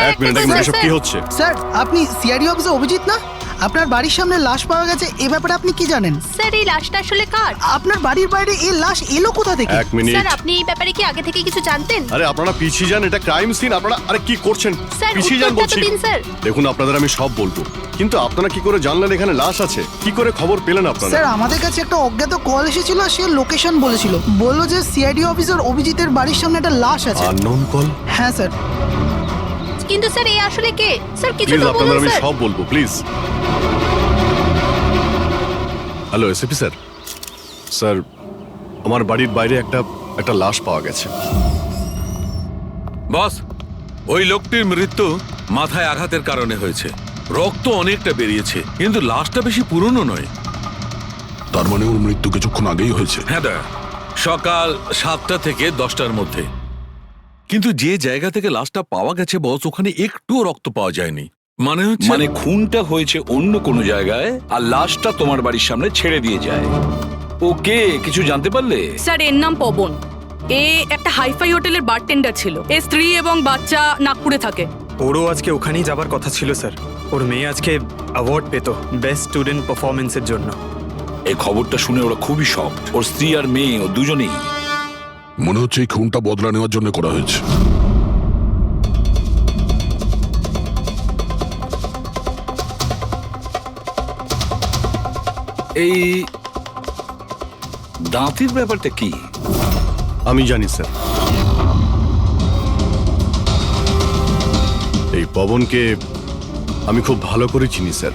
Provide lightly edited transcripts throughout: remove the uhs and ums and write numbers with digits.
এক মিনিট এসব কি হচ্ছে? স্যার, আপনি সিআইডি অফিসার অভিজিৎ না? আপনার বাড়ির সামনে লাশ পাওয়া গেছে, এ ব্যাপারে আপনি কি জানেন? স্যার, এই লাশটা আসলে কার? আপনার বাড়ির বাইরে এই লাশ এলো কোথা থেকে? এক মিনিট। স্যার, আপনি এই ব্যাপারে কি আগে থেকে কিছু জানতেন? আরে আপনারা পিছিয়ে যান, এটা ক্রাইম সিন। আপনারা আরে কি করছেন? স্যার, পিছিয়ে যান উত্তরটা তো বলছি। দিন, স্যার। দেখুন, আপনাদের আমি সব বলবো, কিন্তু আপনারা কি করে জানলেন এখানে লাশ আছে? কি করে খবর পেলেন আপনারা? স্যার, আমাদের কাছে একটা অজ্ঞাত কল এসেছিল, সে লোকেশন বলেছিল, বললো যে সিআইডি অফিসার অভিজিতের বাড়ির সামনে একটা লাশ আছে। Unknown call? হ্যাঁ স্যার। কিন্তু স্যার, এই আসলে কে? স্যার, কিছু প্লিজ তো আপনাদের বলুন আমি স্যার। সব বলবো, please. Hello SP sir. Sir, আমার বাড়ির বাইরে একটা লাশ পাওয়া গেছে। বস, ওই লোকটির মৃত্যু মাথায় আঘাতের কারণে হয়েছে। রক্ত অনেকটা বেরিয়েছে, কিন্তু লাশটা বেশি পুরনো নয়। তার মানে ওর মৃত্যু কিছুক্ষণ আগেই হয়েছে। হ্যাঁ দা, সকাল 7টা থেকে 10টার মধ্যে। কিন্তু যে জায়গা থেকে লাশটা পাওয়া গেছে বস, ওখানে একটুও রক্ত পাওয়া যায়নি। মানে খুনটা হয়েছে অন্য কোনো জায়গায় আর লাশটা তোমার বাড়ির সামনে ছেড়ে দিয়ে যায়। ওকে কিছু জানতে পারলে? স্যার, এর নাম পবন। এ একটা হাইফাই হোটেলের বারটেন্ডার ছিল। এর স্ত্রী এবং বাচ্চা নাগপুরে থাকে। ওরও আজকে ওখানেই যাবার কথা ছিল স্যার। ওর মেয়ে আজকে অ্যাওয়ার্ড পেত বেস্ট স্টুডেন্ট পারফরমেন্সের জন্য। এই খবরটা শুনে ওরা খুবই শকড। ওর স্ত্রী আর মেয়ে ও দুজনেই। মনে হচ্ছে এই খুনটা বদলা নেওয়ার জন্য করা হয়েছে। এই দাঁতের ব্যাপারটা কি? আমি জানি স্যার। এই পবনকে আমি খুব ভালো করে চিনি স্যার।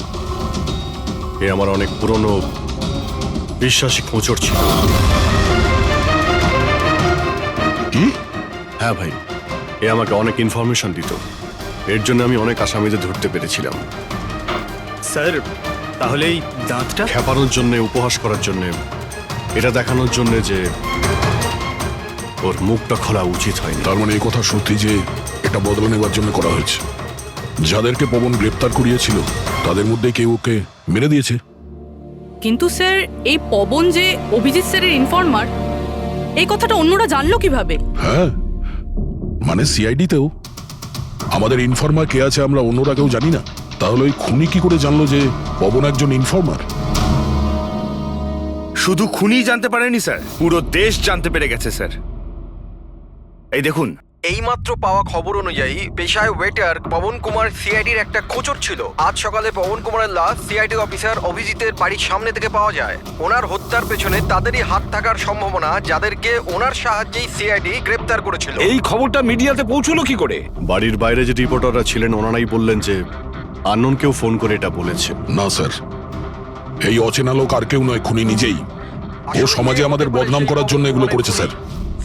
এ আমার অনেক পুরনো বিশ্বাসী খোঁচর ছিল। কি? হ্যাঁ ভাই, এ আমাকে অনেক ইনফরমেশন দিত। এর জন্য আমি অনেক আসামিদের ধরতে পেরেছিলাম। স্যার, তাহলে এই দাঁতটা? খেপানোর জন্য, উপহাস করার জন্য, এটা দেখানোর জন্য যে ওর মুখটা খোলা উচিত হয়নি। তার মানে এই কথা সত্যি যে এটা বদলা নেওয়ার জন্য করা হয়েছে। যাদেরকে পবন গ্রেপ্তার করিয়েছিল তাদের মধ্যে কেউ ওকে মেরে দিয়েছে। কিন্তু স্যার, এই পবন যে অভিজিৎ স্যারের ইনফরমার, এই কথাটা অন্যরা জানলো কিভাবে? হ্যাঁ, মানে সিআইডিতেও আমাদের ইনফরমার কে আছে আমরা অন্যরা কেউ জানি না। তাহলে ওই খুনি কি করে জানলো যে পবন একজন ইনফরমার? শুধু খুনি জানতে পারেনি স্যার, পুরো দেশ জানতে পেরে গেছে স্যার। এই দেখুন, এইমাত্র পাওয়া খবর অনুযায়ী পেশায় ওয়েটার পবন কুমার সিআইডির একটা খোঁচর ছিল। আজ সকালে পবন কুমারের লাশ সিআইডি অফিসার অভিজিতের বাড়ির সামনে থেকে পাওয়া যায়। ওনার হত্যার পেছনে তাদেরই হাত থাকার সম্ভাবনা, যাদেরকে ওনার সাহায্যেই সিআইডি গ্রেপ্তার করেছিল। এই খবরটা মিডিয়াতে পৌঁছলো কি করে? বাড়ির বাইরে যে রিপোর্টাররা ছিলেন ওনারাই বললেন যে আননোন কেউ ফোন করে এটা বলেছে। না স্যার, এই অচেনা লোক আর কেউ নয়, খুনি নিজেই। ও সমাজে আমাদের বদনাম করার জন্য এগুলো করেছে স্যার।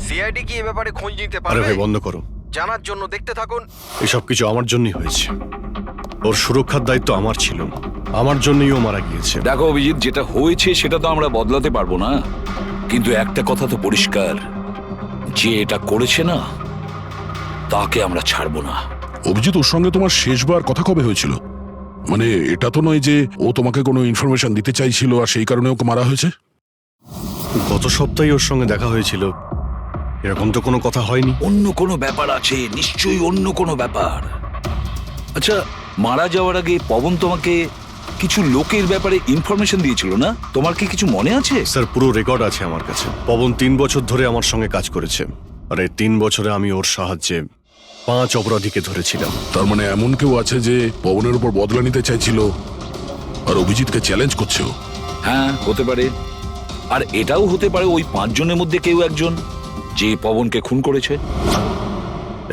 সিআইডি কি এ ব্যাপারে খোঁজ নিতে আরে পারবে? ভাই বন্ধ করো, জানার জন্য দেখতে থাকুন। এসব কিছু আমার জন্যই হয়েছে। ওর সুরক্ষার দায়িত্ব আমার ছিল, আমার জন্যই ও মারা গিয়েছে। দেখো অভিজিৎ, যেটা হয়েছে সেটা তো আমরা বদলাতে পারবো না, কিন্তু একটা কথা তো পরিষ্কার, যে এটা করেছে না তাকে আমরা ছাড়বো না। অভিজিৎ, ওর সঙ্গে তোমার শেষবার কথা কবে হয়েছিল? মানে এটা তো নয় যে ও তোমাকে কোনো ইনফরমেশন দিতে চাইছিল আর সেই কারণে ওকে মারা হয়েছে? গত সপ্তাহে ওর সঙ্গে দেখা হয়েছিল, এরকম তো কোনো কথা হয়নি। অন্য কোনো ব্যাপার আছে, নিশ্চয়ই অন্য কোনো ব্যাপার। আচ্ছা, মারা যাওয়ার আগে পবন তোমাকে কিছু লোকের ব্যাপারে ইনফরমেশন দিয়েছিল না? তোমার কি কিছু মনে আছে? স্যার, পুরো রেকর্ড আছে আমার কাছে। পবন 3 বছর ধরে আমার সঙ্গে কাজ করেছে, আর এই 3 বছরে আমি ওর সাহায্যে 5 অপরাধীকে ধরেছিলাম। তার মানে এমন কেউ আছে যে পবনের উপর বদলা নিতে চাইছিল আর অভিজিৎকে চ্যালেঞ্জ করছে ও? হ্যাঁ, হতে পারে। আর এটাও হতে পারে ওই 5 জনের মধ্যে কেউ একজন যে পবনকে খুন করেছে।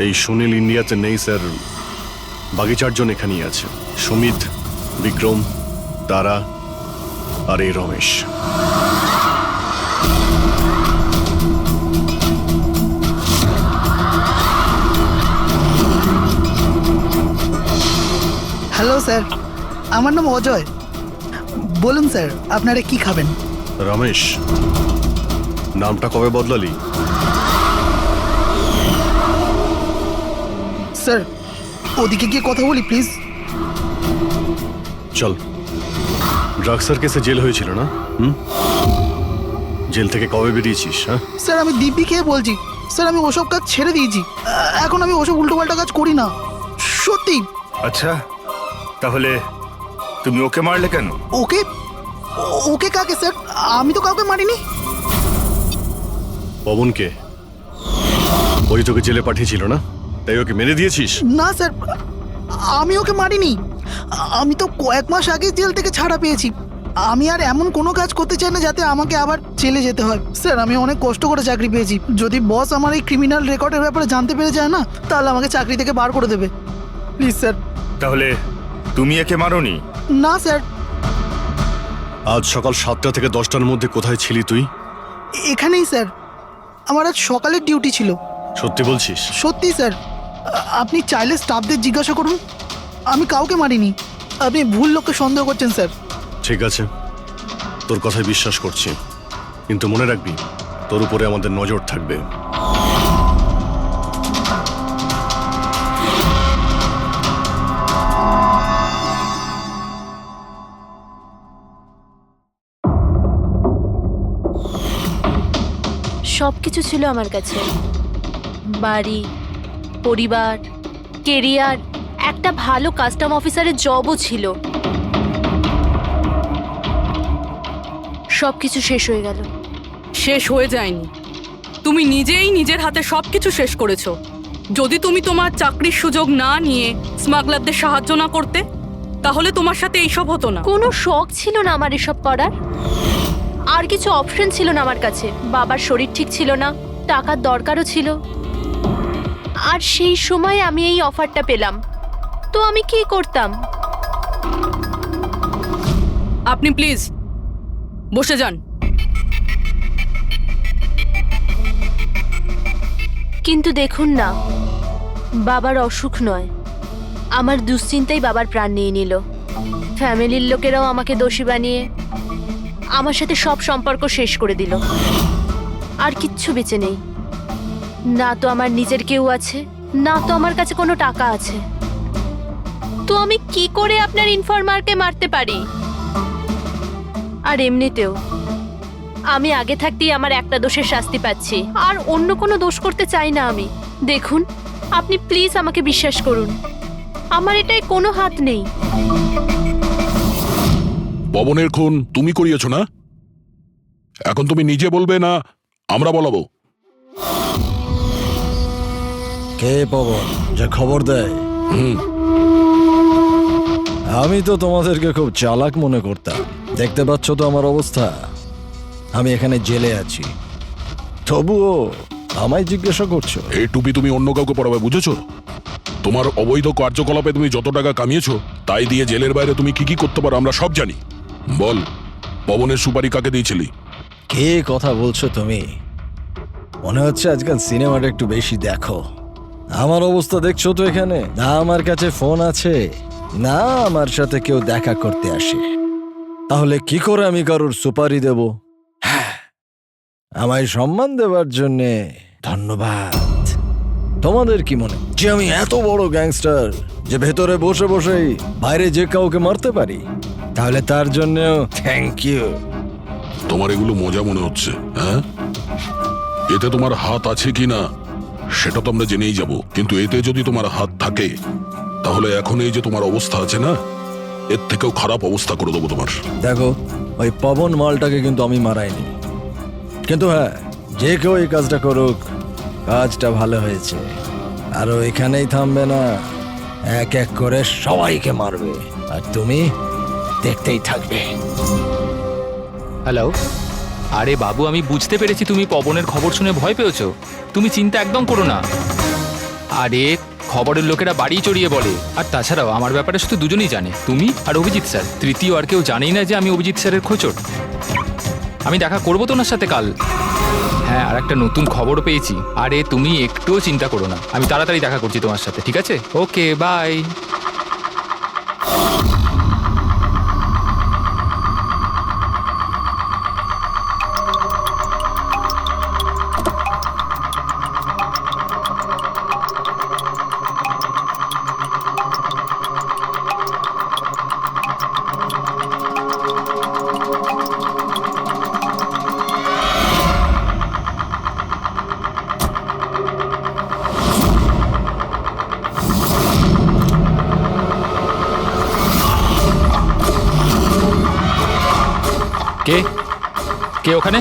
এই সুনীল ইন্ডিয়াতে নেই স্যার, বাকি 4 জন এখানেই আছে। সুমিত, বিক্রম, তারা আর এই রমেশ। হ্যালো স্যার, আমার নাম অজয়। বলুন স্যার, আপনারা কি খাবেন? রমেশ, নামটা কবে বদলালি? স্যার, ওদিকে গিয়ে কথা বলি প্লিজ। চল। ড্রাগসের কেসে জেল হয়েছিল না? জেল থেকে কবে বেরিয়েছিস? হ্যাঁ স্যার, আমি দিব্যি খেয়ে বলছি, স্যার আমি ওসব কাজ ছেড়ে দিয়েছি। এখন আমি ওসব উল্টোপাল্টা কাজ করি না, সত্যি। আচ্ছা তাহলে তুমি ওকে মারলে কেন? ওকে? ওকে কাকে স্যার? আমি তো কাউকে মারিনি। পবনকে ওই তোকে জেলে পাঠিয়েছিল না, তাই ওকে মেরে দিয়েছিস? না স্যার, আমি ওকে মারিনি। আমি তো কয়েক মাস আগে জেল থেকে ছাড়া পেয়েছি। আমি আর এমন কোনো কাজ করতে চাই না যাতে আমাকে আবার জেলে যেতে হয়। স্যার আমি অনেক কষ্ট করে চাকরি পেয়েছি। যদি বস আমার এই ক্রিমিনাল রেকর্ডের ব্যাপারে জানতে পেরে যায় না, তাহলে আমাকে চাকরি থেকে বার করে দেবে। Please sir. তাহলে তুমি একে মারোনি? না স্যার। আজ সকাল 7টা থেকে 10টার মধ্যে কোথায় ছিলি তুই? এখানেই স্যার, আমার আজ সকালের ডিউটি ছিল। সত্যি বলছিস? সত্যি স্যার, আপনি চাইলে স্টাফদের জিজ্ঞাসা করুন, আমি কাউকে মারিনি। আপনি ভুল লোককে সন্দেহ করছেন স্যার। ঠিক আছে, তোর কথায় বিশ্বাস করছি, কিন্তু মনে রাখবি তোর উপরে আমাদের নজর থাকবে। সব কিছু ছিল আমার কাছে, বাড়ি, পরিবার, কেরিয়ার, একটা ভালো কাস্টম অফিসারের জবও ছিল। সব কিছু শেষ হয়ে গেল। শেষ হয়ে যায়নি, তুমি নিজেই নিজের হাতে সবকিছু শেষ করেছো। যদি তুমি তোমার চাকরির সুযোগ না নিয়ে স্মাগলারদের সাহায্য না করতে, তাহলে তোমার সাথে এইসব হতো না। কোনো শখ ছিল না আমার এসব করার, আর কিছু অপশন ছিল না আমার কাছে। বাবার শরীর ঠিক ছিল না, টাকার দরকারও ছিল, আর সেই সময় আমি এই অফারটা পেলাম, তো আমি কি করতাম? আপনি প্লিজ বসে যান। কিন্তু দেখুন না, বাবার অসুখ নয়, আমার দুশ্চিন্তাই বাবার প্রাণ নিয়ে নিল। ফ্যামিলির লোকেরাও আমাকে দোষী বানিয়ে আমার সাথে সব সম্পর্ক শেষ করে দিল। আর কিচ্ছু বেঁচে নেই, না তো আমার নিজের কেউ আছে, না তো আমার কাছে কোনো টাকা আছে। তো আমি কি করে আপনার ইনফরমারকে মারতে পারি? আর এমনিতেও আমি আগে থাকতেই আমার একটা দোষের শাস্তি পাচ্ছি, আর অন্য কোনো দোষ করতে চাই না আমি। দেখুন, আপনি প্লিজ আমাকে বিশ্বাস করুন, আমার এটায় কোনো হাত নেই। পবনের খুন তুমি করিয়েছো না? এখন তুমি নিজে বলবে না আমরা বলাবো? কে পবন যে খবর দেয়? আমি তো তোমাদেরকে খুব চালাক মনে করতাম। দেখতে পাচ্ছ তো আমার অবস্থা, আমি এখানে জেলে আছি, তবুও আমায় জিজ্ঞাসা করছো? এই টুপি তুমি অন্য কাউকে পরাবে, বুঝেছো? তোমার অবৈধ কার্যকলাপে তুমি যত টাকা কামিয়েছো, তাই দিয়ে জেলের বাইরে তুমি কি কি করতে পারো আমরা সব জানি। বল, পবনের সুপারি কাকে দিয়েছিলি? কে কথা বলছো তুমি? মনে হচ্ছে আজকাল সিনেমাটা একটু বেশি দেখো। আমার অবস্থা দেখছো তো এখানে, না আমার কাছে ফোন আছে, না আমার সাথে কেউ দেখা করতে আসে। তাহলে কি করে আমি কারোর সুপারি দেব? আমায় সম্মান দেওয়ার জন্যে ধন্যবাদ। তোমাদের কি মনে যে আমি এত বড় গ্যাংস্টার যে ভেতরে বসে বসেই বাইরে যে কাউকে মারতে পারি? তাহলে তার জন্যও থ্যাংক ইউ। তোমার এগুলো মজা মনে হচ্ছে, হ্যাঁ? এতে তোমার হাত আছে কি না সেটা তো আমরা জেনেই যাব, কিন্তু এতে যদি তোমার হাত থাকে তাহলে এখন এই যে তোমার অবস্থা আছে না, এর থেকেও খারাপ অবস্থা করে দেবো তোমার। দেখো, ওই পবন মালটাকে কিন্তু আমি মারাইনি, কিন্তু হ্যাঁ, যে কেউ এই কাজটা করুক, কাজটা ভালো হয়েছে। আর ও এখানেই থামবে না, এক এক করে সবাইকে মারবে, আর তুমি দেখতেই থাকবে। হ্যালো, আরে বাবু, আমি বুঝতে পেরেছি তুমি পবনের খবর শুনে ভয় পেয়েছো। তুমি চিন্তা একদম করো না। আরে খবরের লোকেরা বাড়ি চড়িয়ে বলে, আর তাছাড়াও আমার ব্যাপারে শুধু দুজনেই জানে, তুমি আর অভিজিৎ স্যার। তৃতীয় আর কেউ জানেই না যে আমি অভিজিৎ স্যারের খোঁচর। আমি দেখা করবো তো ওনার সাথে কাল। হ্যাঁ, আর একটা নতুন খবরও পেয়েছি। আরে তুমি একটুও চিন্তা করো না, আমি তাড়াতাড়ি দেখা করছি তোমার সাথে, ঠিক আছে? ওকে, বাই। কে কে ওখানে?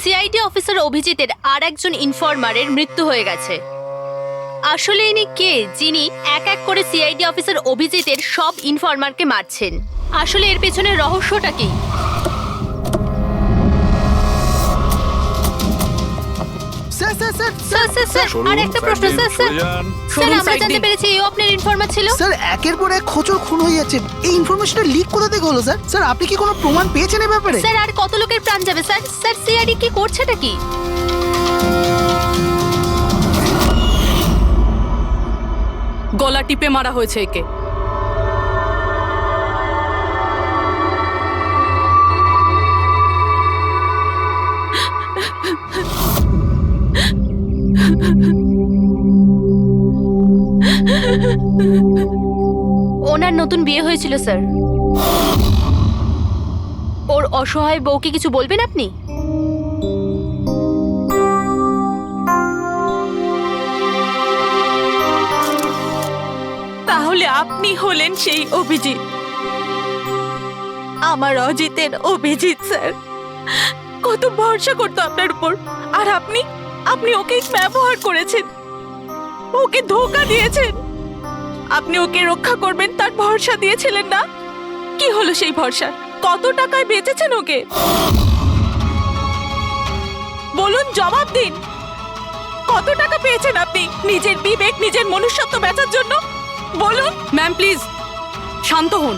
সিআইডি অফিসার অভিজিতের আর একজন ইনফরমারের মৃত্যু হয়ে গেছে। আসলে ইনি কে যিনি এক এক করে সিআইডি অফিসার অভিজিতের সব ইনফরমারকে মারছেন? আসলে এর পেছনের রহস্যটা কি? স্যার স্যার স্যার স্যার আর একটা প্রশ্ন স্যার স্যার স্যার আমরা জানতে পেরেছি এও আপনার ইনফরমার ছিল। স্যার একের পর এক খোঁচর খুন হয়ে যাচ্ছে, এই ইনফরমেশনটা লিক কোথা থেকে হলো স্যার? স্যার আপনি কি কোনো প্রমাণ পেয়েছেন এই ব্যাপারে? স্যার আর কত লোকের প্রাণ যাবে স্যার? স্যার সিআইডি কি করছেটা কি? গলা টিপে মারা হয়েছে একে। ওনার নতুন বিয়ে হয়েছিল স্যার। ওর অসহায় বউকে কিছু বলবেন আপনি? তাহলে আপনি হলেন সেই অভিজিৎ, আমার অজিতের অভিজিৎ স্যার। কত ভরসা করতো আপনার উপর, আর আপনি আপনি ওকে ব্যবহার করেছেন, ওকে ধোঁকা দিয়েছেন। আপনি ওকে রক্ষা করবেন তার ভরসা দিয়েছিলেন না? কি হলো সেই ভরসা? কত টাকায় বেচেছেন ওকে? বলুন, জবাব দিন। কত টাকা পেয়েছেন আপনি নিজের বিবেক, নিজের মনুষ্যত্ব বেচার জন্য? বলুন। ম্যাম প্লিজ শান্ত হন।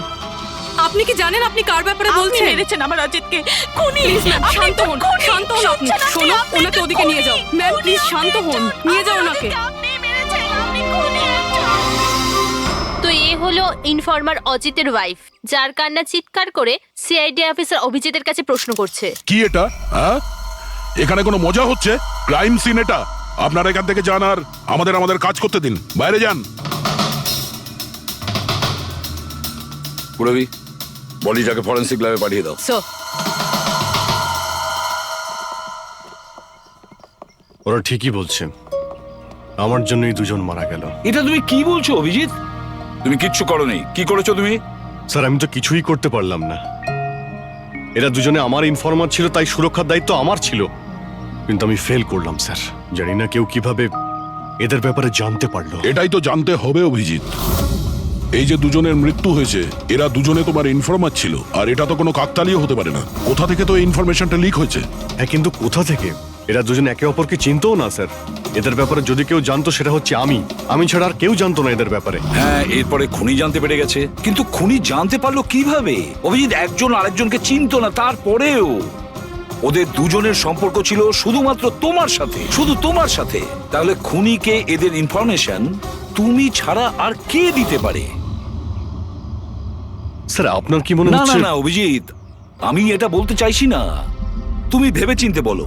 আপনি কি জানেন আপনি কার ব্যাপারে বলছেন? মেরেছেন আমার অজিতকে, খুনি। প্লিজ ম্যাম আপনি শান্ত তো হন, খুনি। শান্ত হন আপনি। শুনছেন আপনি? শোনো, আপনি ওনাকে তো ওদিকে নিয়ে যাও। খুনি। ম্যাম খুনি প্লিজ শান্ত আপনি হন, একজন। নিয়ে যাও আমার ওনাকে। অজিতকে আপনি মেরেছেন, আপনি খুনি একজন। তো এ হলো ইনফরমার অজিতের ওয়াইফ, যার কান্না চিৎকার করে সিআইডি অফিসার অভিজিতের কাছে প্রশ্ন করছে। কি এটা? হ্যাঁ, এখানে কোনো মজা হচ্ছে? ক্রাইম সিন এটা। আপনারা এখান থেকে যান আর আমাদের কাজ করতে দিন। বাইরে যান। পুরবি, বডিটাকে ফরেন্সিক ল্যাবে পাঠিয়ে দাও। স্যার ওরা ঠিকই বলছে, আমার জন্যই দুজন মারা গেল। এটা তুমি কি বলছো অভিজিৎ? তুমি কিচ্ছু করোনি। কি করেছো তুমি? স্যার আমি তো কিছুই করতে পারলাম না। এরা দুজনে আমার ইনফরমার ছিল, তাই সুরক্ষার দায়িত্ব আমার ছিল, কিন্তু আমি ফেল করলাম স্যার। জানি না কেউ কিভাবে এদের ব্যাপারে জানতে পারলো। এটাই তো জানতে হবে অভিজিৎ। এই যে দুজনের মৃত্যু হয়েছে, এরা দুজনে তোমার ইনফরমার ছিল, আর এটা তো কোনো কাকতালীয় হতে পারে না। কোথা থেকে তো এই ইনফরমেশনটা লিক হয়েছে? হ্যাঁ, কিন্তু কোথা থেকে? এরা দুজন একে অপরকে চিনতও না স্যার। এদের ব্যাপারে যদি কেউ জানতো সেটা হচ্ছে আমি ছাড়া আর কেউ জানতো না এদের ব্যাপারে। হ্যাঁ, এরপরে খুনি জানতে পেরে গেছে। কিন্তু খুনি জানতে পারলো কিভাবে? অভিজিৎ একজন আরেকজনকে চিনতো না, তারপরেও ওদের দুজনের সম্পর্ক ছিল শুধুমাত্র তোমার সাথে, শুধু তোমার সাথে। তাহলে খুনিকে এদের ইনফরমেশন তুমি ছাড়া আর কে দিতে পারে? স্যার আপনার কি মনে না না হচ্ছে? না অভিজিৎ, আমি এটা বলতে চাইছি না। তুমি ভেবেচিন্তে বলো,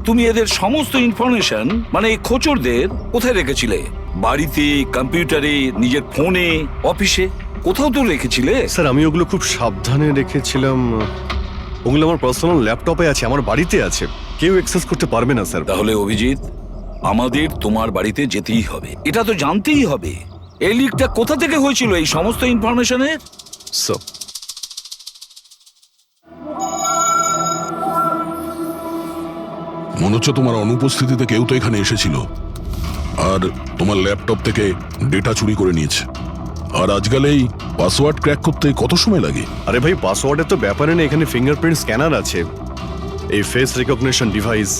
তুমি এদের সমস্ত ইনফরমেশন মানে খোঁচরদের কোথায় রেখেছিলে? বাড়িতে, কম্পিউটারে, নিজের ফোনে, অফিসে, কোথাও তো রেখেছিলে। স্যার আমি ওগুলো খুব সাবধানে রেখেছিলাম। ওগুলো আমার পার্সোনাল ল্যাপটপে আছে, আমার বাড়িতে আছে, কেউ অ্যাক্সেস করতে পারবে না স্যার। তাহলে অভিজিৎ, আমাদের তোমার বাড়িতে যেতেই হবে, এটা তো জানতেই হবে এই লিকটা কোথা থেকে হয়েছিল এই সমস্ত ইনফরমেশনের। স্যার মনে হচ্ছে তোমার অনুপস্থিতিতে কেউ তো এখানে এসেছিল আর তোমার ল্যাপটপ থেকে ডেটা চুরি করে নিয়েছে। আর আজকাল এই পাসওয়ার্ড ক্র্যাক করতে কত সময় লাগে? আরে ভাই, পাসওয়ার্ডের তো ব্যাপারে নেই, এখানে ফিঙ্গারপ্রিন্ট স্ক্যানার আছে, এই ফেস রিকগনিশন ডিভাইস।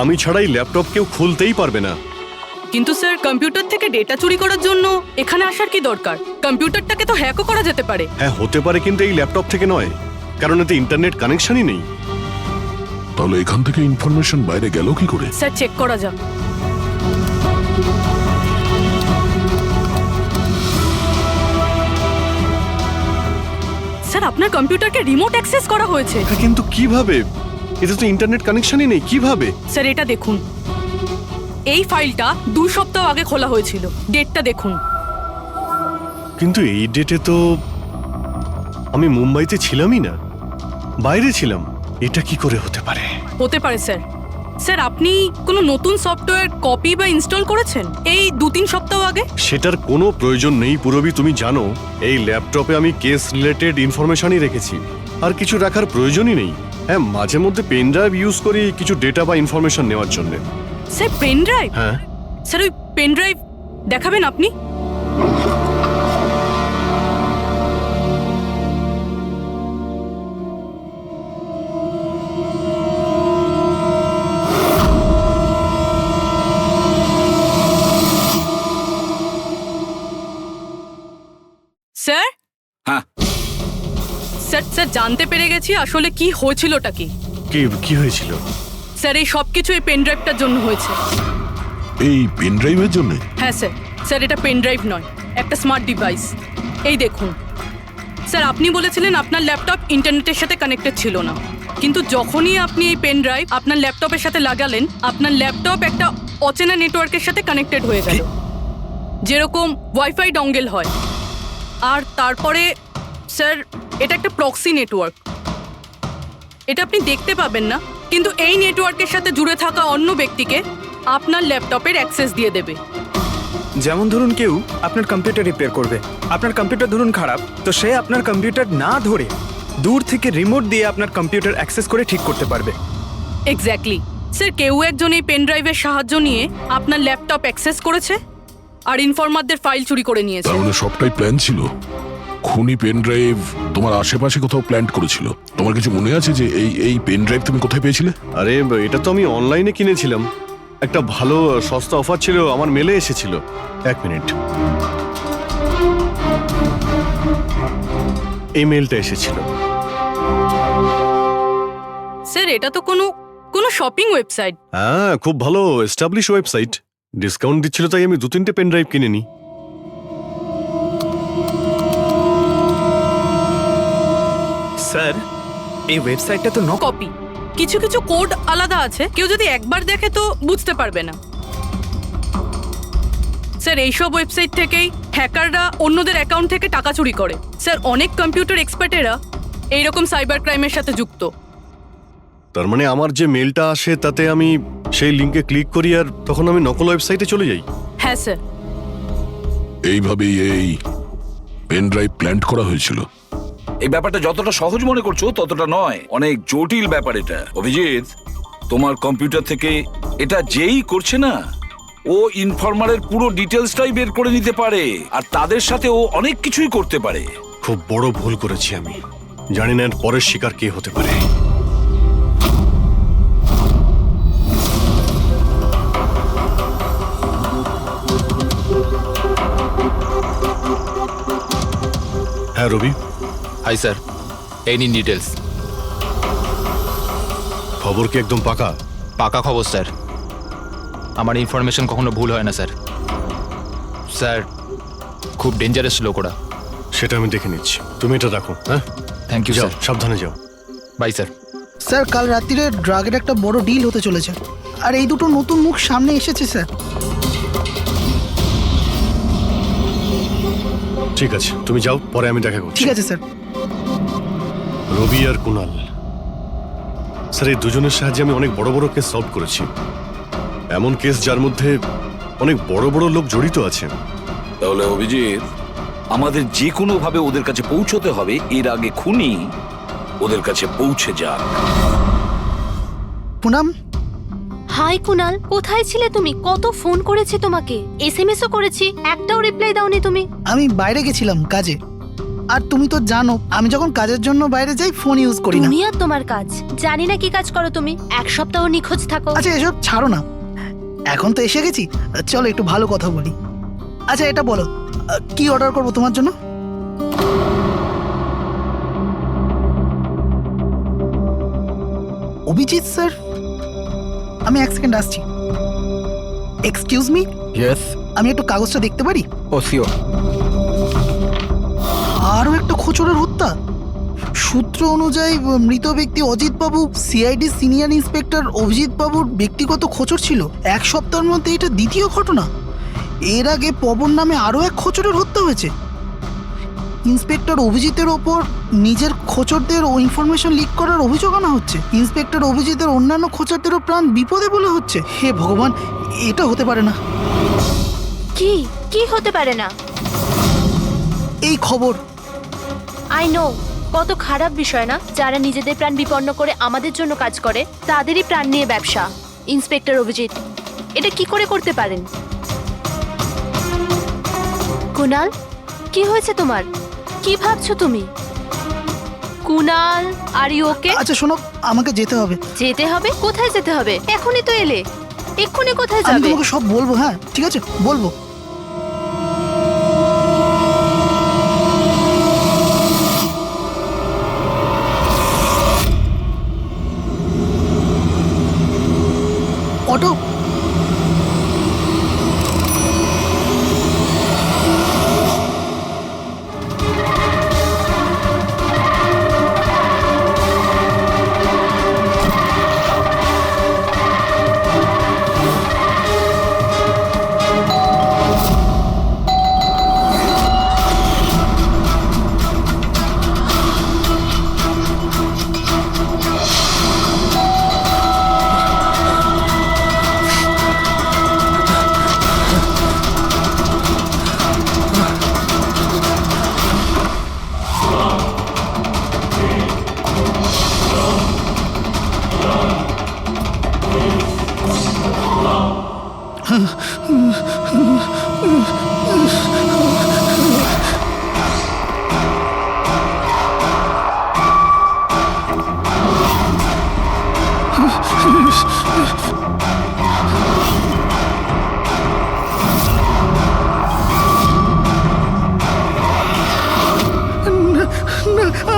আমি ছাড়াই ল্যাপটপ কেউ খুলতেই পারবে না। কিন্তু স্যার কম্পিউটার থেকে ডেটা চুরি করার জন্য এখানে আসার কি দরকার? কম্পিউটারটাকে তো হ্যাকও করা যেতে পারে। হ্যাঁ হতে পারে, কিন্তু এই ল্যাপটপ থেকে নয়, কারণ এতে ইন্টারনেট কানেকশনই নেই। তাহলে এখান থেকে ইনফরমেশন বাইরে গেল কি করে? স্যার চেক করা যাক। স্যার আপনার কম্পিউটারকে রিমোট অ্যাক্সেস করা হয়েছে। কিন্তু কিভাবে? এতে তো ইন্টারনেট কানেকশনই নেই, কিভাবে? স্যার এটা দেখুন, এই ফাইলটা 2 সপ্তাহ আগে খোলা হয়েছিল, ডেটটা দেখুন। কিন্তু এই ডেটে তো আমি মুম্বাইতে ছিলামই না, বাইরে ছিলাম। এটা কি করে হতে পারে? হতে পারে স্যার। স্যার আপনি কোনো নতুন সফটওয়্যার কপি বা ইনস্টল করেছেন এই 2-3 সপ্তাহ আগে? সেটার কোনো প্রয়োজন নেই পুরবি, তুমি জানো এই ল্যাপটপে আমি কেস রিলেটেড ইনফরমেশনই রেখেছি, আর কিছু রাখার প্রয়োজনই নেই। হ্যাঁ, মাঝে মধ্যে পেন ড্রাইভ ইউজ করি কিছু ডেটা বা ইনফরমেশন নেওয়ার জন্য। Sir pen drive? হ্যাঁ স্যার ওই পেন ড্রাইভ দেখাবেন আপনি? স্যার? হ্যাঁ স্যার স্যার জানতে পেরে গেছি আসলে কি হয়েছিলটা কি। কি হয়েছিল? স্যার এই সব কিছু এই পেন ড্রাইভটার জন্য হয়েছে। এই পেন ড্রাইভের জন্য? হ্যাঁ স্যার। স্যার এটা পেন ড্রাইভ নয়, একটা স্মার্ট ডিভাইস। এই দেখুন স্যার, আপনি বলেছিলেন আপনার ল্যাপটপ ইন্টারনেটের সাথে কানেক্টেড ছিল না, কিন্তু যখনই আপনি এই পেন ড্রাইভ আপনার ল্যাপটপের সাথে লাগালেন, আপনার ল্যাপটপ একটা অচেনা নেটওয়ার্কের সাথে কানেক্টেড হয়ে গেল, যেরকম ওয়াইফাই ডঙ্গেল হয়। আর তারপরে স্যার এটা একটা প্রক্সি নেটওয়ার্ক। এটা আপনি দেখতে পাবেন না, কিন্তু এই নেটওয়ার্কের সাথে জুড়ে থাকা অন্য ব্যক্তিকে আপনার ল্যাপটপের অ্যাক্সেস দিয়ে দেবে। যেমন ধরুন কেউ আপনার কম্পিউটার রিপেয়ার করবে, আপনার কম্পিউটার ধরুন খারাপ, তো সে আপনার কম্পিউটার না ধরে দূর থেকে রিমোট দিয়ে আপনার কম্পিউটার অ্যাক্সেস করে ঠিক করতে পারবে। এক্স্যাক্টলি স্যার, কেউ একজন এই পেন ড্রাইভের সাহায্য নিয়ে আপনার ল্যাপটপ অ্যাক্সেস করেছে আর ইনফরমারদের ফাইল চুরি করে নিয়েছে। তার মানে সবটাই প্ল্যান ছিল। খুনি পেন ড্রাইভ তোমার আশেপাশে কোথাও প্ল্যান্ট করেছিল। তোমার কিছু মনে আছে যে এই পেন ড্রাইভ তুমি কোথায় পেয়েছিলে? আরে এটা তো আমি অনলাইনে কিনেছিলাম, একটা ভালো সস্তা অফার ছিল, আমার মেলে এসেছিল। 1 মিনিট, এই মেলটা এসেছিল। স্যার এটা তো কোনো শপিং ওয়েবসাইট। হ্যাঁ, খুব ভালো এস্টাবলিশ ওয়েবসাইট, ডিসকাউন্ট দিচ্ছিল তাই আমি 2-3টে পেন ড্রাইভ কিনে নিই। স্যার এই ওয়েবসাইটটা তো কপি, কিছু কিছু কোড আলাদা আছে, কেউ যদি একবার দেখে তো বুঝতে পারবে না। স্যার এইসব ওয়েবসাইট থেকেই হ্যাকাররা অন্যদের অ্যাকাউন্ট থেকে টাকা চুরি করে। স্যার অনেক কম্পিউটার এক্সপার্টেরা এইরকম সাইবার ক্রাইমের সাথে যুক্ত। তার মানে আমার যে মেলটা আসে তাতে আমি সেই লিঙ্কে ক্লিক করি আর তখন আমি নকল ওয়েবসাইটে চলে যাই। হ্যাঁ স্যার। এইভাবেই এই পেন ড্রাইভ প্ল্যান্ট করা হয়েছিল। এই ব্যাপারটা যতটা সহজ মনে করছো ততটা নয়, অনেক জটিল ব্যাপার এটা। অভিজিৎ, তোমার কম্পিউটার থেকে এটা যেই করছে না, ও ইনফরমারের পুরো ডিটেলসটাই বের করে নিতে পারে, আর তাদের সাথে ও অনেক কিছুই করতে পারে। খুব বড় ভুল করেছি আমি, জানি না এর পরের শিকার কে হতে পারে। হ্যাঁ রবি। হাই স্যার, এই নিন ডিটেলস। খবর কি একদম পাকা? পাকা খবর স্যার, আমার ইনফরমেশন কখনো ভুল হয় না স্যার। স্যার খুব ডেঞ্জারাস লোক ওরা। সেটা আমি দেখে নিচ্ছি, তুমি এটা রাখো। হ্যাঁ, থ্যাংক ইউ যাও, স্যার। সাবধানে যাও। By sir. স্যার কাল রাত্রিরে ড্রাগের একটা বড় ডিল হতে চলেছে, আর এই দুটো নতুন মুখ সামনে এসেছে স্যার। ঠিক আছে, তুমি যাও, পরে আমি দেখা করছি। ঠিক আছে স্যার। রবি আর কুনাল, স্যার এই দুজনের সাহায্যে আমি অনেক বড় বড় কেস সলভ করেছি, এমন কেস যার মধ্যে অনেক বড় বড় লোক জড়িত আছে। তাহলে অভিজিৎ, আমাদের যে কোনো ভাবে ওদের কাছে পৌঁছতে হবে, এর আগে খুনি ওদের কাছে পৌঁছে যাক। পুনাম। হাই কুনাল, কোথায় ছিলে তুমি? কত ফোন করেছি তোমাকে, এসএমএসও করেছি, একটাও রিপ্লাই দাওনি তুমি। আমি বাইরে গেছিলাম কাজে, আর তুমি তো জানো আমি যখন কাজের জন্য বাইরে যাই ফোন ইউজ করি না। তুমি আর তোমার কাজ, জানি না কি কাজ করো তুমি, 1 সপ্তাহ নিখোঁজ থাকো। আচ্ছা এসব ছাড়ো না, এখন তো এসে গেছি, চলো একটু ভালো কথা বলি। আচ্ছা এটা বলো, কি অর্ডার করবো তোমার জন্য? অভিজিৎ স্যার, আমি এক সেকেন্ড আসছি। Excuse me, yes. আমি একটু কাগজটা দেখতে পারি? ও শিওর। আরও একটা খোঁচরের হত্যা। সূত্র অনুযায়ী মৃত ব্যক্তি অজিত বাবু সিআইডি সিনিয়র ইন্সপেক্টর অভিজিৎ বাবুর ব্যক্তিগত খোঁচর ছিল। এক সপ্তাহের মধ্যে এটা দ্বিতীয় ঘটনা। এর আগে পবন নামে আরও এক খোঁচরের হত্যা হয়েছে। ইন্সপেক্টর অভিজিতের ওপর নিজের খোঁচরদের ও ইনফরমেশন লিক করার অভিযোগ আনা হচ্ছে। ইন্সপেক্টর অভিজিতের অন্যান্য খোঁচরদেরও প্রাণ বিপদে বলে হচ্ছে। হে ভগবান, এটা হতে পারে না। কি কি হতে পারে না? এই খবর। আই নো, কত খারাপ বিষয় না? যারা নিজেদের প্রাণ বিপন্ন করে আমাদের জন্য কাজ করে তাদেরই প্রাণ নিয়ে ব্যবসা। ইন্সপেক্টর অভিজিৎ এটা কি করে করতে পারেন? কুনাল, কি হয়েছে তোমার? কি ভাবছো তুমি? Kunal, are you okay? আচ্ছা শোনো, আমাকে যেতে হবে। যেতে হবে? কোথায় যেতে হবে? এখনই তো এলে, এক্ষুনি কোথায় আমি যাবে? তোমাকে সব বলবো। হ্যাঁ ঠিক আছে, বলবো। অটো,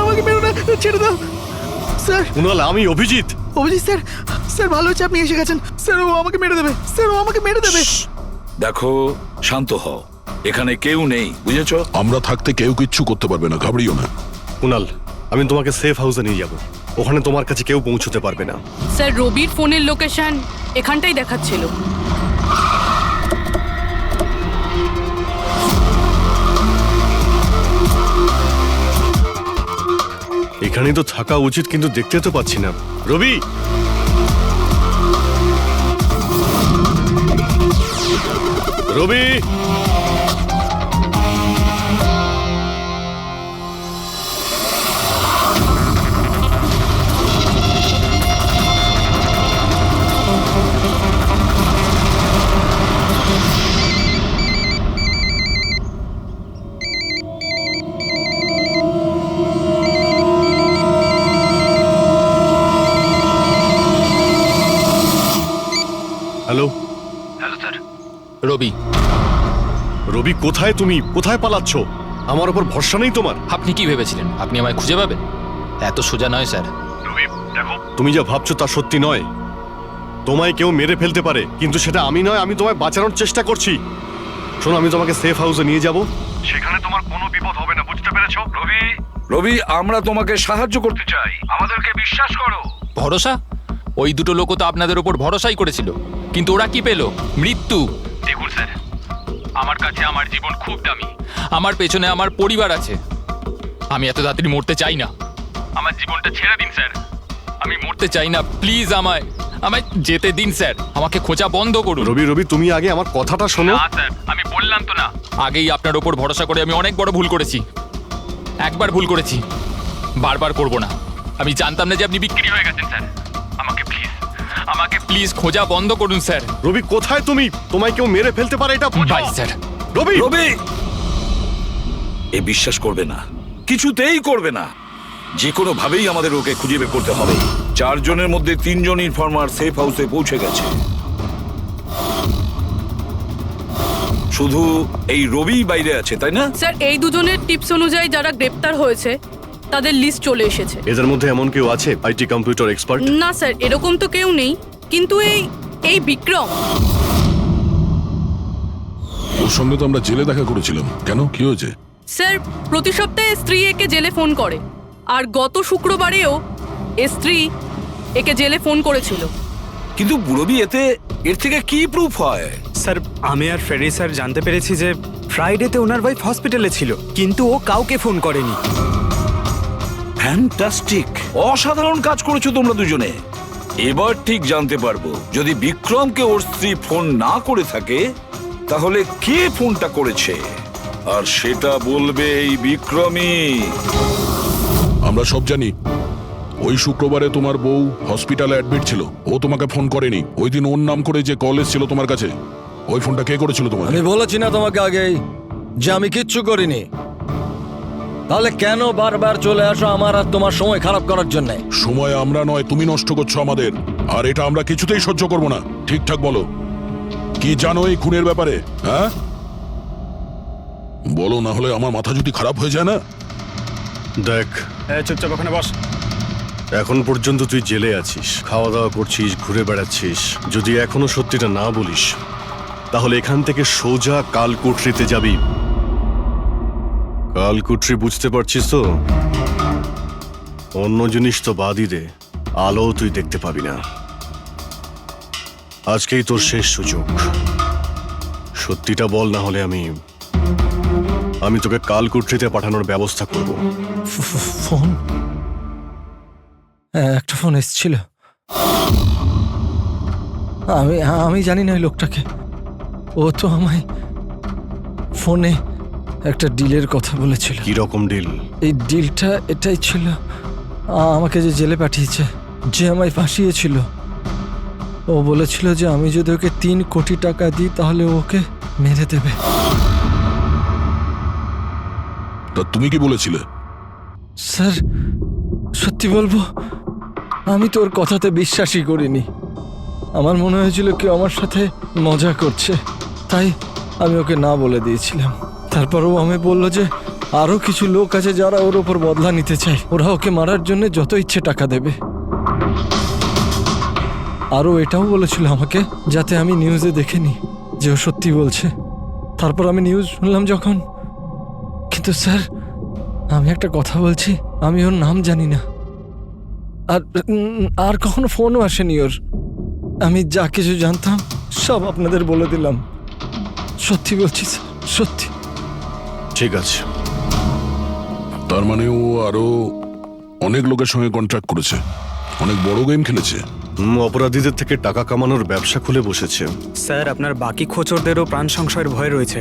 আমাকে মেরো না, ছেড়ে দাও স্যার। কুনাল, আমি অভিজিৎ। অভিজিৎ স্যার, স্যার ভালো হচ্ছে আপনি এসে গেছেন। স্যার ও আমাকে মেরে দেবে, স্যার ও আমাকে মেরে দেবে। দেখো, শান্ত হও, এখানে কেউ নেই, বুঝেছো? আমরা থাকতে কেউ কিচ্ছু করতে পারবে না, ঘাবড়িও না। কুনাল, আমি তোমাকে সেফ হাউসে নিয়ে যাব। ওখানে তোমার কাছে কেউ পৌঁছতে পারবে না। স্যার, রবির ফোনের লোকেশন এখানটাই দেখাচ্ছিল। এখানেই তো থাকা উচিত, কিন্তু দেখতে তো পাচ্ছি না। রবি, রবি, হ্যালো। রবি, রবি, কোথায় তুমি? কোথায় পালাচ্ছ? আমার উপর ভরসা নেই তোমার? আপনি কি ভেবেছিলেন আপনি আমায় খুঁজে পাবেন? এত সোজা নয় স্যার। তুমি যা ভাবছো তা সত্যি নয়। তোমায় কেউ মেরে ফেলতে পারে, কিন্তু সেটা আমি নয়। আমি তোমায় বাঁচানোর চেষ্টা করছি। শোনো, আমি তোমাকে সেফ হাউসে নিয়ে যাব। সেখানে তোমার কোনো বিপদ হবে না, বুঝতে পেরেছো? রবি, রবি, আমরা তোমাকে সাহায্য করতে চাই, আমাদেরকে বিশ্বাস করো। ভরসা? ওই দুটো লোকও তো আপনাদের ওপর ভরসাই করেছিল, কিন্তু ওরা কি পেল? মৃত্যু। দেখুন স্যার, আমার কাছে আমার জীবন খুব দামি। আমার পেছনে আমার পরিবার আছে। আমি এত তাড়াতাড়ি মরতে চাই না। আমার জীবনটা ছেড়ে দিন স্যার, আমি মরতে চাই না। প্লিজ আমায় যেতে দিন স্যার। আমাকে খোঁজা বন্ধ করুন। রবি, রবি, তুমি আগে আমার কথাটা শোনো। না স্যার, আমি বললাম তো না, আগেই আপনার ওপর ভরসা করে আমি অনেক বড় ভুল করেছি। একবার ভুল করেছি, বারবার করব না। আমি জানতাম না যে আপনি বিক্রি হয়ে গেছেন স্যার। আমাকে প্লিজ খোঁজা বন্ধ করুন স্যার। রবি, কোথায় তুমি? তোমায় কেউ মেরে ফেলতে পারে, এটা বুঝো। By sir. রবি, রবি, এ বিশ্বাস করবে না, কিছুতেই করবে না। যে কোনো ভাবেই আমাদের ওকে খুঁজে বের করতে হবে। 4 জনের মধ্যে 3 জন ইনফরমার সেফ হাউসে পৌঁছে গেছে। শুধু এই রবি বাইরে আছে, তাই না? স্যার, এই দুজনের টিপস অনুযায়ী যারা গ্রেপ্তার হয়েছে তাদের লিস্ট চলে এসেছে। এদের মধ্যে এমন কেউ আছে আইটি কম্পিউটার এক্সপার্ট? না স্যার, এরকম তো কেউ নেই, কিন্তু এই বিক্রম। ওর সঙ্গে তো আমরা জেলে দেখা করেছিলাম, কেন কি হয়েছে? স্যার, প্রতি সপ্তাহে স্ত্রী একে জেলে ফোন করে, আর গত শুক্রবারেও স্ত্রী একে জেলে ফোন করেছিল। কিন্তু বুড়োবি এর থেকে কি প্রুফ হয়? স্যার, আমি আর ফেরি স্যার জানতে পেরেছি যে ফ্রাইডেতে ওনার ওয়াইফ হসপিটালে ছিল, কিন্তু ও কাউকে ফোন করেনি। ফ্যান্টাস্টিক, অসাধারণ কাজ করেছো তোমরা দুজনে। এবার ঠিক জানতে পারবো, যদি বিক্রমকে ওর স্ত্রী ফোন না করে থাকে তাহলে কে ফোনটা করেছে, আর সেটা বলবে এই বিক্রমই। আমরা সব জানি ওই শুক্রবারে তোমার বউ হসপিটালে অ্যাডমিট ছিল, ও তোমাকে ফোন করেনি। ওই দিন ওর নাম করে যে কল এসেছিল তোমার কাছে, ওই ফোনটা কে করেছিল তোমার? আমি বলেছি না তোমাকে আগেই যে আমি কিচ্ছু করিনি? তাহলে কেন বারবার চলে আসো আমার আর তোমার সময় খারাপ করার জন্য? সময় আমরা নয়, তুমি নষ্ট করছো আমাদের, আর এটা আমরা কিছুতেই সহ্য করবো না। ঠিকঠাক বলো, কি জানো এই খুনের ব্যাপারে? হ্যাঁ বলো, না হলে আমার মাথা যদি খারাপ হয়ে যায় না। দেখ, চুপচাপ ওখানে বস। এখন পর্যন্ত তুই জেলে আছিস, খাওয়া দাওয়া করছিস, ঘুরে বেড়াচ্ছিস। যদি এখনো সত্যিটা না বলিস তাহলে এখান থেকে সোজা কালকুটরিতে যাবি। কালকুটরি বুঝতে পারছিস তো? অন্য জিনিস তো বাদই দে, আলো তুই দেখতে পাবি না। আজকেই তোর শেষ সুযোগ, সত্যিটা বল, না হলে আমি তোকে কালকুটরিতে পাঠানোর ব্যবস্থা করব। ফোন, একটা ফোন এসেছিল। আমি জানি না ওই লোকটাকে। ও তো আমায় ফোনে একটা ডিলের কথা বলেছিল। কি রকম ডিল? এই ডিলটা এটাই ছিল, আমাকে যে জেলে পাঠিয়েছে, যে আমায় ফাঁসিয়েছিল, ও বলেছিল যে আমি যদি ওকে 3 কোটি টাকা দিই তাহলে ওকে মেরে দেবে। তা তুমি কি বলেছিলে? স্যার, সত্যি বলবো, আমি তোর কথাতে বিশ্বাসই করিনি। আমার মনে হয়েছিল কেউ আমার সাথে মজা করছে, তাই আমি ওকে না বলে দিয়েছিলাম। তারপরও আমি বললো যে আরো কিছু লোক আছে যারা ওর ওপর বদলা নিতে চায়, ওরা ওকে মারার জন্য যত ইচ্ছে টাকা দেবে। আরও এটাও বলেছিল আমাকে যাতে আমি নিউজে দেখেনি যে ও সত্যি বলছে। তারপর আমি নিউজ শুনলাম যখন। কিন্তু স্যার, আমি একটা কথা বলছি, আমি ওর নাম জানি না, আর কখনো ফোনও আসেনি ওর। আমি যা কিছু জানতাম সব আপনাদের বলে দিলাম। সত্যি বলছি স্যার, সত্যি। ঠিক আছে, তার মানে ও আরো অনেক লোকের সঙ্গে কন্ট্রাক্ট করেছে, অনেক বড় গেম খেলেছে। অপরাধীদের থেকে টাকা কামানোর ব্যবসা খুলে বসেছে। স্যার, আপনার বাকি খোঁচরদেরও প্রাণ সংশয়ের ভয় রয়েছে।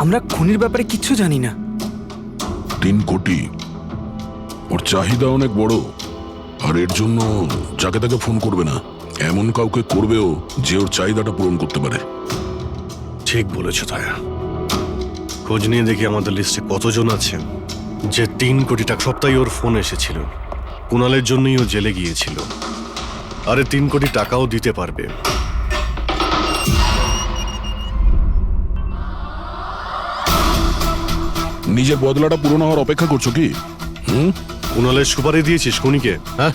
আমরা খুনির ব্যাপারে কিচ্ছু জানি না। 3 কোটি, ওর চাহিদা অনেক বড়, আর এর জন্য যাকে তাকে ফোন করবে না, এমন কাউকে করবেও যে ওর চাহিদাটা পূরণ করতে পারে। ঠিক বলেছ তায়া। খোঁজ নিয়ে দেখি আমাদের লিস্টে কতজন আছে যে 3 কোটি টাকা। সপ্তাহে ওর ফোন এসেছিল, কুণালের জন্যই ও জেলে গিয়েছিল, আরে 3 কোটি টাকাও দিতে পারবে। নিজের বদলাটা পূরণ হওয়ার অপেক্ষা করছো কি? কুণালের সুপারি দিয়েছিস খুনিকে? হ্যাঁ,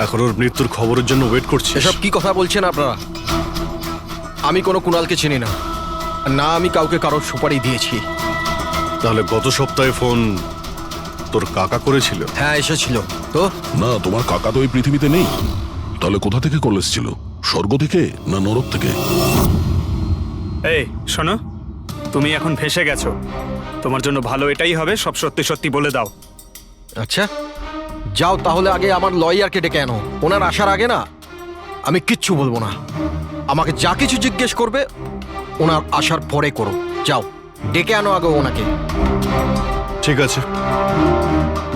এখন ওর মৃত্যুর খবরের জন্য ওয়েট করছিস? এসব কি কথা বলছেন আপনারা? আমি কোনো কুণালকে চিনি না, না আমি কাউকে কারোর সুপারি দিয়েছি। তাহলে গত সপ্তাহে ফোন তোর কাকা করেছিল? হ্যাঁ, এসেছিল তো। না, তোমার কাকা তো এই পৃথিবীতে নেই। তাহলে কোথা থেকে কল এসেছিল? স্বর্গ থেকে না নরক থেকে? এই শোনো, তুমি এখন ফেঁসে গেছো। তোমার জন্য ভালো এটাই হবে সব সত্যি সত্যি বলে দাও। আচ্ছা যাও, তাহলে আগে আমার লয়ারকে ডেকে আনো। ওনার আসার আগে না আমি কিচ্ছু বলবো না। আমাকে যা কিছু জিজ্ঞেস করবে ওনার আসার পরে করো। যাও, ডেকে আনো আগে ওনাকে। ঠিক আছে,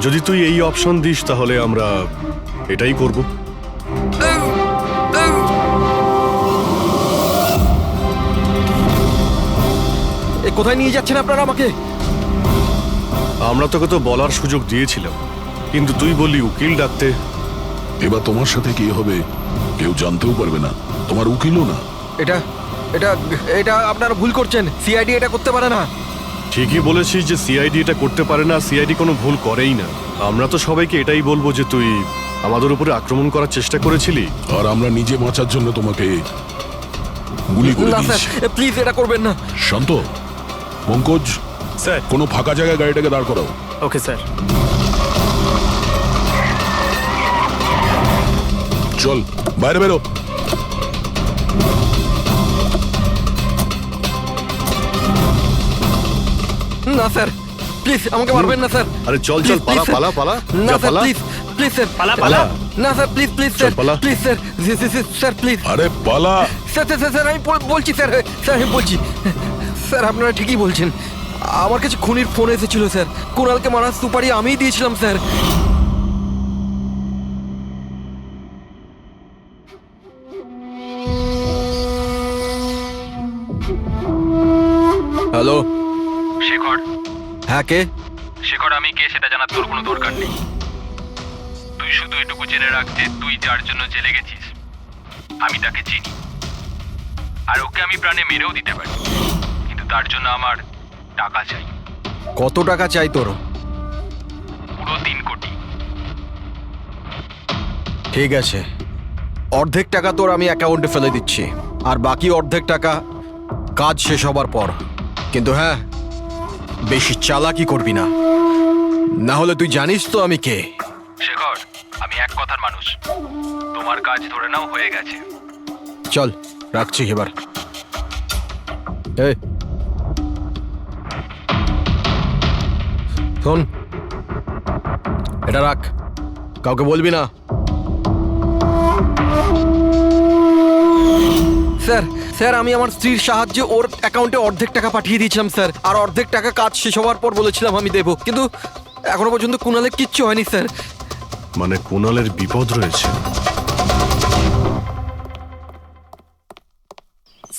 যদি তুই এই অপশন দিস তাহলে আমরা এটাই করব। কোথায় নিয়ে যাচ্ছেন আপনারা আমাকে? আমরা তোকে তো বলার সুযোগ দিয়েছিলাম, কিন্তু তুই বললি উকিল ডাকতে। এবার তোমার সাথে কি হবে কেউ জানতেও পারবে না, তোমার উকিলও না। এটা এটা এটা আপনারা ভুল করছেন। সিআইডি এটা করতে পারে না। ঠিকই বলেছিস যে সিআইডি এটা করতে পারে না, সিআইডি কোনো ভুল করেই না। আমরা তো সবাইকে এটাই বলবো যে তুই আমাদের উপরে আক্রমণ করার চেষ্টা করেছিলি। আর আমরা নিজে বাঁচার জন্য তোমাকে গুলি করে না স্যার, দিয়েছি। প্লিজ এটা করবেন না। শান্ত, পঙ্কজ, স্যার। কোনো ফাঁকা জায়গায় গাড়িটাকে দাঁড় করাও। Okay sir. চল বাইরে বেরো। না স্যার, প্লিজ আমাকে মারবেন না স্যার। আরে চল চল, Please, পালা please, পালা পালা, না যা স্যার, পালা। প্লিজ প্লিজ স্যার, পালা পালা। না স্যার, প্লিজ প্লিজ চল, স্যার, পালা। Please sir, sir please. আরে পালা। স্যার স্যার স্যার, আমি বলছি স্যার, স্যার আমি বলছি স্যার, আপনারা ঠিকই বলছেন। আমার কাছে খুনির ফোন এসেছিল স্যার, কুণালকে মারার সুপারি আমিই দিয়েছিলাম স্যার। হ্যালো শেখর, হ্যাঁ কে? শেখর আমি কে সেটা জানার তোর কোনো দরকার নেই। তুই শুধু এটুকু জেনে রাখ যে তুই যার জন্য জেলে গেছিস আমি তাকে চিনি, আর ওকে আমি প্রাণে মেরেও দিতে পারি, কিন্তু তার জন্য আমার টাকা চাই। কত টাকা চাই তোর? পুরো 3 কোটি। ঠিক আছে, অর্ধেক টাকা তোর আমি অ্যাকাউন্টে ফেলে দিচ্ছি, আর বাকি অর্ধেক টাকা কাজ শেষ হবার পর। কিন্তু হ্যাঁ, বেশি চালাকি করবি না, না হলে তুই জানিস তো আমি কে। শেখর, আমি এক কথার মানুষ, তোমার কাজ ধরে নাও হয়ে গেছে। চল রাখছি এবার। এই শোন, এটা রাখ, কাউকে বলবি না। স্যার স্যার, আমি আমার স্ত্রীর সাহায্যে ওর অ্যাকাউন্টে অর্ধেক টাকা পাঠিয়ে দিয়েছিলাম স্যার, আর অর্ধেক টাকা কাজ শেষ হওয়ার পর বলেছিলাম আমি দেবো, কিন্তু এখনো পর্যন্ত কুণালের কিচ্ছু হয়নি স্যার। মানে কুণালের বিপদ রয়েছে।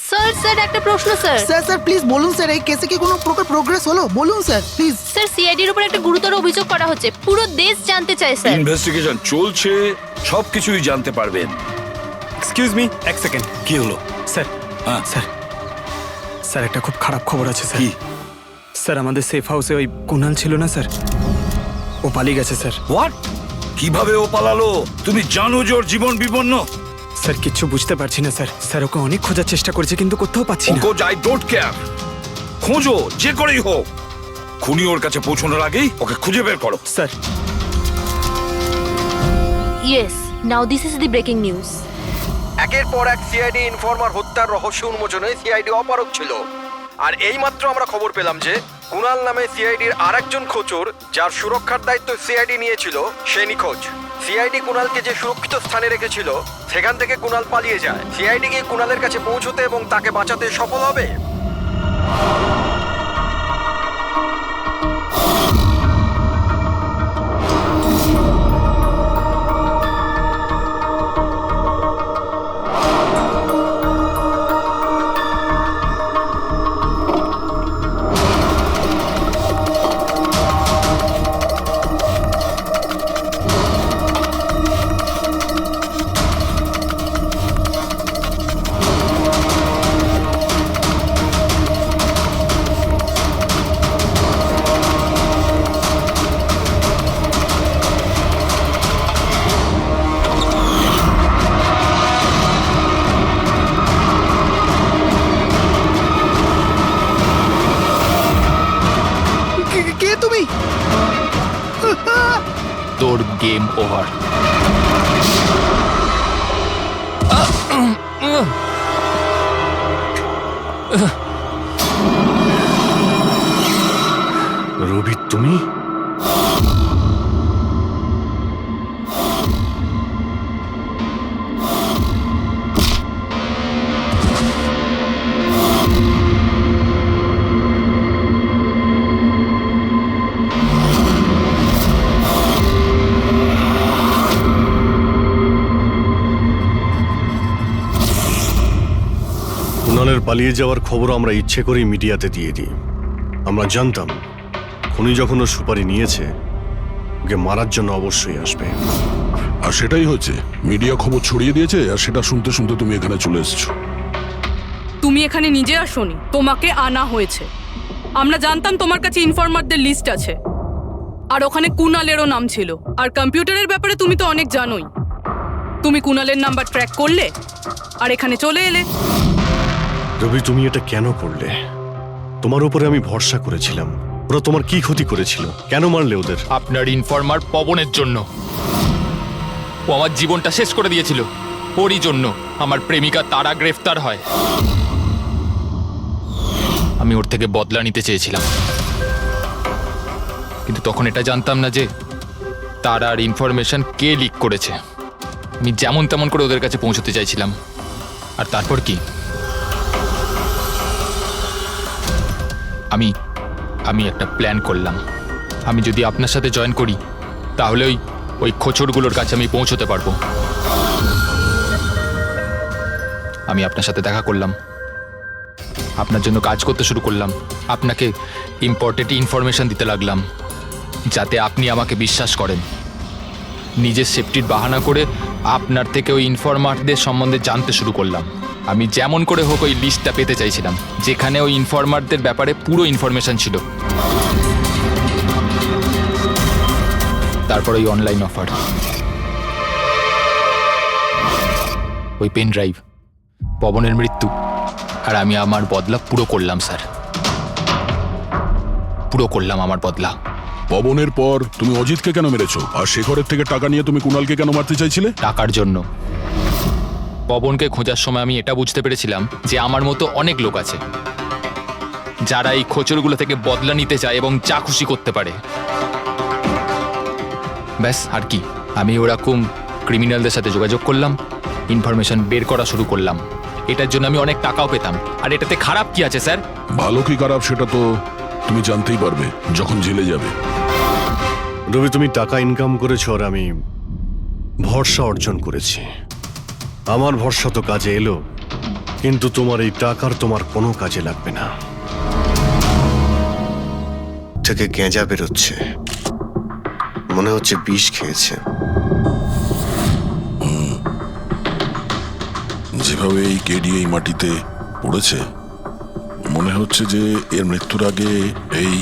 স্যার স্যার একটা প্রশ্ন স্যার। স্যার স্যার প্লিজ বলুন স্যার, এই কেসে কি কোনো প্রকার প্রোগ্রেস হলো? বলুন স্যার প্লিজ। স্যার সিআইডির উপর একটা গুরুতর অভিযোগ করা হচ্ছে, পুরো দেশ জানতে চায় স্যার। ইনভেস্টিগেশন চলছে, সবকিছুই জানতে পারবেন। এক্সকিউজ মি, এক সেকেন্ড। কি হলো? স্যার, হ্যাঁ স্যার, স্যার একটা খুব খারাপ খবর আছে স্যার। কি? স্যার আমাদের সেফ হাউসে ওই কুণাল ছিল না স্যার, ও পালিয়ে গেছে স্যার। হোয়াট? কিভাবে ও পালালো? তুমি জানো যে ওর জীবন বিপন্ন? স্যার কিচ্ছু বুঝতে পারছি না স্যার। স্যার ওকে অনেক খোঁজার চেষ্টা করেছে কিন্তু কোথাও পাচ্ছি না। ওকে আই ডোন্ট কেয়ার, খোঁজো যে করেই হোক, খুনি ওর কাছে পৌঁছানোর আগেই ওকে খুঁজে বের করো। Sir yes, now this is the breaking news. একের পর এক সিআইডি ইনফরমার হত্যার রহস্য উন্মোচনে সিআইডি অপারগ ছিল, আর এইমাত্র আমরা খবর পেলাম যে কুণাল নামে সিআইডির আরেকজন খোঁচর, যার সুরক্ষার দায়িত্ব সিআইডি নিয়েছিল, সে নিখোঁজ। সিআইডি কুণালকে যে সুরক্ষিত স্থানে রেখেছিল সেখান থেকে কুণাল পালিয়ে যায়। সিআইডি কি কুণালের কাছে পৌঁছতে এবং তাকে বাঁচাতে সফল হবে? কে তুমি? তোর গেম ওভার। রবি তুমি? কুণালের পালিয়ে যাওয়ার খবর আমরা ইচ্ছে করেই মিডিয়াতে দিয়ে দিই। আমরা জানতাম খুনি যখন ওর সুপারি নিয়েছে, ওকে মারার জন্য অবশ্যই আসবে। আর সেটাই হচ্ছে, মিডিয়া খবর ছড়িয়ে দিয়েছে, আর সেটা শুনতে শুনতে তুমি এখানে চলে এসেছো। তুমি এখানে নিজে আসোনি, তোমাকে আনা হয়েছে। আমরা জানতাম তোমার কাছে ইনফরমারদের লিস্ট আছে, আর ওখানে কুনালেরও নাম ছিল। আর কম্পিউটারের ব্যাপারে তুমি তো অনেক জানোই। তুমি কুনালের নাম্বার ট্র্যাক করলে আর এখানে চলে এলে। রবি, তুমি এটা কেন করলে? তোমার উপরে আমি ভরসা করেছিলাম। ওরা তোমার কি ক্ষতি করেছিল? কেন মারলে ওদের? আপনার ইনফরমার পবনের জন্য। ও আমার জীবনটা শেষ করে দিয়েছিল। ওরই জন্য আমার প্রেমিকা তারা গ্রেফতার হয়। আমি ওর থেকে বদলা নিতে চেয়েছিলাম, কিন্তু তখন এটা জানতাম না যে তারার ইনফরমেশন কে লিক করেছে। আমি যেমন তেমন করে ওদের কাছে পৌঁছতে চাইছিলাম। আর তারপর কি, আমি একটা প্ল্যান করলাম। আমি যদি আপনার সাথে জয়েন করি তাহলে ওই খোঁচরগুলোর কাছে আমি পৌঁছতে পারবো। আমি আপনার সাথে দেখা করলাম, আপনার জন্য কাজ করতে শুরু করলাম, আপনাকে ইম্পর্টেন্ট ইনফরমেশন দিতে লাগলাম যাতে আপনি আমাকে বিশ্বাস করেন। নিজের সেফটির বাহানা করে আপনার থেকে ওই ইনফরমারদের সম্বন্ধে জানতে শুরু করলাম। আমি যেমন করে হোক ওই লিস্টটা পেতে চাইছিলাম যেখানে ওই ইনফরমারদের ব্যাপারে পুরো ইনফরমেশন ছিল। তারপর ওই অনলাইন অফার, ওই পেন ড্রাইভ, পবনের মৃত্যু, আর আমি আমার বদলা পুরো করলাম স্যার। পুরো করলাম আমার বদলা। পবনের পর তুমি অজিতকে কেন মেরেছো? আর শেখরের থেকে টাকা নিয়ে তুমি কুণালকে কেন মারতে চাইছিলে? টাকার জন্য। পবনকে খোঁজার সময় আমি এটা বুঝতে পেরেছিলাম যে আমার মতো অনেক লোক আছে যারা এই খোঁচরগুলো থেকে বদলা নিতে চায় এবং যা খুশি করতে পারে। ব্যাস, আর কি। আমি ওরকম ক্রিমিনালদের সাথে যোগাযোগ করলাম, ইনফরমেশন বের করা শুরু করলাম। এটার জন্য আমি অনেক টাকাও পেতাম। আর এটাতে খারাপ কি আছে স্যার? ভালো কি খারাপ সেটা তো তুমি জানতেই পারবে যখন জেলে যাবে। রবি, তুমি টাকা ইনকাম করেছো আর আমি ভরসা অর্জন করেছি। আমার ভরসা তো কাজে এলো, কিন্তু তোমার এই টাকার তোমার কোনো কাজে লাগবে না। থেকে গেঁজা বেরোচ্ছে, মনে হচ্ছে বিষ খেয়েছে। যেভাবে এই কেডি এই মাটিতে পড়েছে, মনে হচ্ছে যে এর মৃত্যুর আগে এই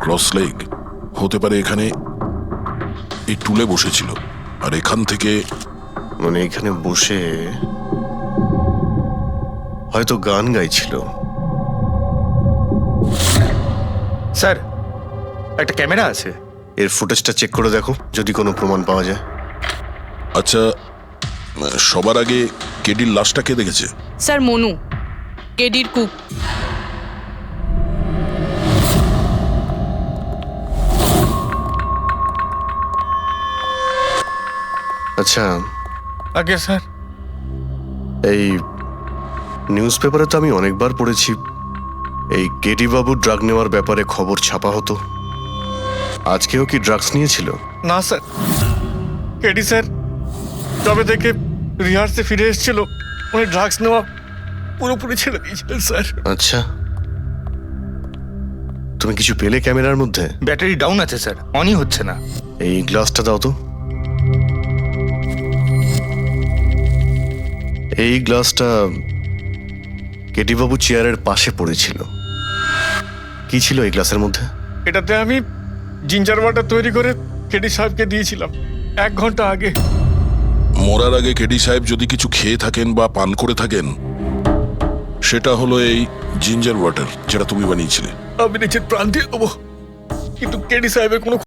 ক্রস লেগ হতে পারে এখানে এই টুলে বসেছিল, আর এখান থেকে মানে এখানে বসে হয়তো গান গাইছিল। স্যার, একটা ক্যামেরা আছে, এর ফুটেজটা চেক করে দেখো, যদি কোনো প্রমাণ পাওয়া যায়। আচ্ছা, সবার আগে কেডির লাশটা কে দেখেছে? স্যার, মনু, কেডির কুক। আচ্ছা, আগে স্যার, এই নিউজ পেপারে তো আমি অনেকবার পড়েছি এই কেডি বাবু ড্রাগ নেওয়ার ব্যাপারে খবর ছাপা হতো। আজকেও কি ড্রাগস নিয়েছিল? না স্যার, কেডি স্যার তবে থেকে রিহার্সে ফিরে এসেছিল, উনি ড্রাগস নেওয়া পুরোপুরি ছেড়ে দিয়েছিলেন স্যার। আচ্ছা, তুমি কিছু পেলে ক্যামেরার মধ্যে? ব্যাটারি ডাউন আছে স্যার, অনই হচ্ছে না। এই গ্লাসটা দাও তো। এই গ্লাসটা কেডি বাবু চেয়ারের পাশে পড়েছিল। কি ছিল এই গ্লাসের মধ্যে? এটাতে আমি জিঞ্জার ওয়াটার তৈরি করে কেডি সাহেবকে দিয়েছিলাম 1 ঘন্টা আগে। মরার আগে কেডি সাহেব যদি কিছু খেয়ে থাকেন বা পান করে থাকেন, সেটা হলো এই জিঞ্জার ওয়াটার, যেটা তুমি বানিয়েছিলে। আমি নিজের প্রাণ দিয়ে দেবো, কিন্তু কেডি সাহেবের কোনো